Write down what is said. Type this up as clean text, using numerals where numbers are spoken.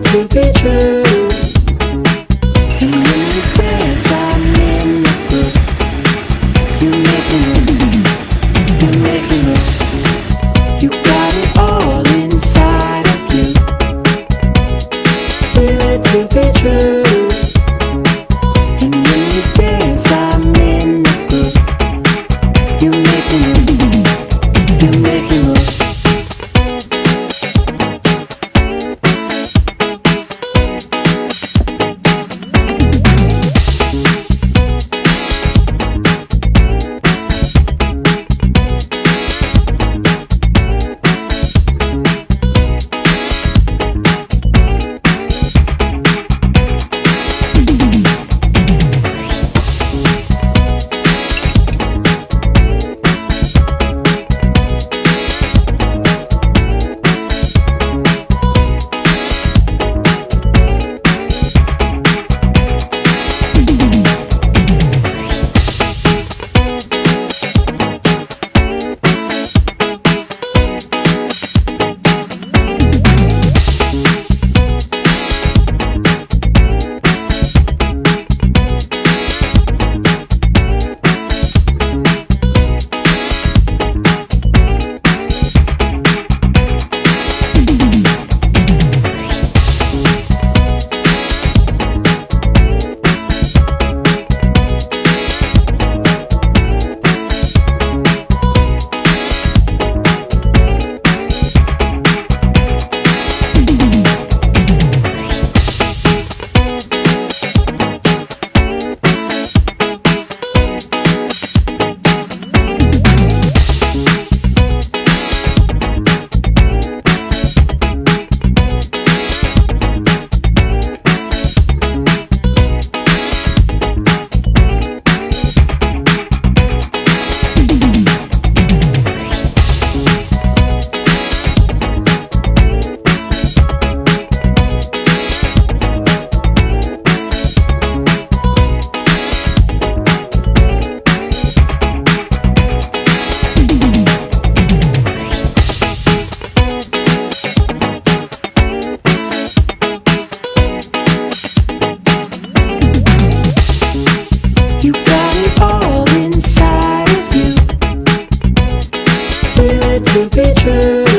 To be true, and when you dance, I'm in the groove. You make me move, you make me move. You got it all inside of you. Feel it to be true, and when you dance, I'm in the groove. You make me move, you make me move. You got it all inside of you. Feel it to be true.